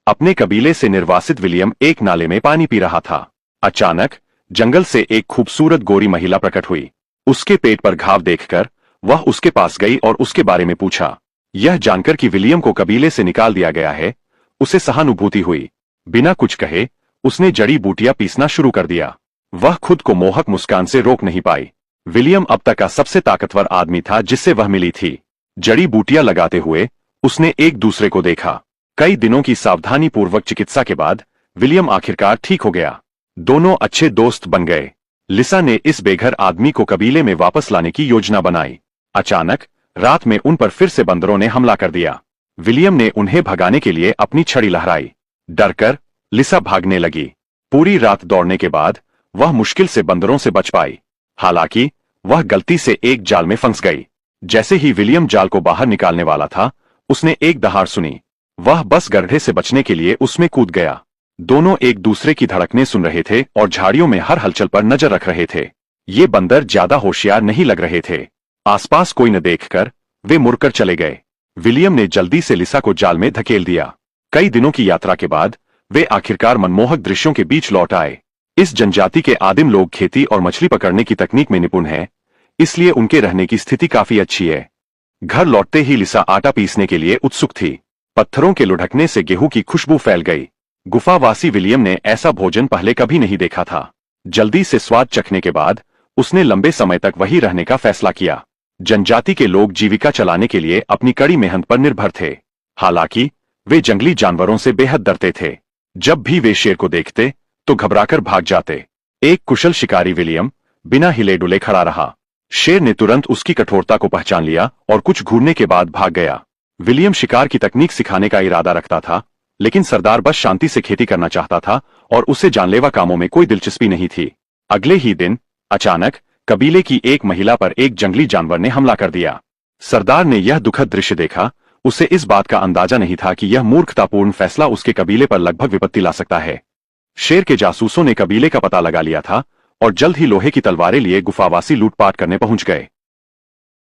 अपने कबीले से निर्वासित विलियम एक नाले में पानी पी रहा था। अचानक जंगल से एक खूबसूरत गोरी महिला प्रकट हुई। उसके पेट पर घाव देखकर वह उसके पास गई और उसके बारे में पूछा। यह जानकर कि विलियम को कबीले से निकाल दिया गया है, उसे सहानुभूति हुई। बिना कुछ कहे उसने जड़ी बूटियां पीसना शुरू कर दिया। वह खुद को मोहक मुस्कान से रोक नहीं पाई। विलियम अब तक का सबसे ताकतवर आदमी था जिससे वह मिली थी। जड़ी बूटियां लगाते हुए उसने एक दूसरे को देखा। कई दिनों की सावधानीपूर्वक चिकित्सा के बाद विलियम आखिरकार ठीक हो गया। दोनों अच्छे दोस्त बन गए। लिसा ने इस बेघर आदमी को कबीले में वापस लाने की योजना बनाई। अचानक रात में उन पर फिर से बंदरों ने हमला कर दिया। विलियम ने उन्हें भगाने के लिए अपनी छड़ी लहराई। डरकर लिसा भागने लगी। पूरी रात दौड़ने के बाद वह मुश्किल से बंदरों से बच पाई। हालांकि वह गलती से एक जाल में फंस गई। जैसे ही विलियम जाल को बाहर निकालने वाला था, उसने एक दहाड़ सुनी। वह बस गड्ढे से बचने के लिए उसमें कूद गया। दोनों एक दूसरे की धड़कनें सुन रहे थे और झाड़ियों में हर हलचल पर नजर रख रहे थे। ये बंदर ज्यादा होशियार नहीं लग रहे थे। आसपास कोई न देखकर वे मुड़कर चले गए। विलियम ने जल्दी से लिसा को जाल में धकेल दिया। कई दिनों की यात्रा के बाद वे आखिरकार मनमोहक दृश्यों के बीच लौट आए। इस जनजाति के आदिम लोग खेती और मछली पकड़ने की तकनीक में निपुण हैं, इसलिए उनके रहने की स्थिति काफी अच्छी है। घर लौटते ही लिसा आटा पीसने के लिए उत्सुक थी। पत्थरों के लुढ़कने से गेहूं की खुशबू फैल गई। गुफावासी विलियम ने ऐसा भोजन पहले कभी नहीं देखा था। जल्दी से स्वाद चखने के बाद उसने लंबे समय तक वहीं रहने का फैसला किया। जनजाति के लोग जीविका चलाने के लिए अपनी कड़ी मेहनत पर निर्भर थे। हालांकि वे जंगली जानवरों से बेहद डरते थे। जब भी वे शेर को देखते तो घबराकर भाग जाते। एक कुशल शिकारी विलियम बिना हिले डुले खड़ा रहा। शेर ने तुरंत उसकी कठोरता को पहचान लिया और कुछ घूरने के बाद भाग गया। विलियम शिकार की तकनीक सिखाने का इरादा रखता था, लेकिन सरदार बस शांति से खेती करना चाहता था और उसे जानलेवा कामों में कोई दिलचस्पी नहीं थी। अगले ही दिन अचानक कबीले की एक महिला पर एक जंगली जानवर ने हमला कर दिया। सरदार ने यह दुखद दृश्य देखा। उसे इस बात का अंदाजा नहीं था कि यह मूर्खतापूर्ण फैसला उसके कबीले पर लगभग विपत्ति ला सकता है। शेर के जासूसों ने कबीले का पता लगा लिया था और जल्द ही लोहे की तलवारें लिए गुफावासी लूटपाट करने पहुंच गए।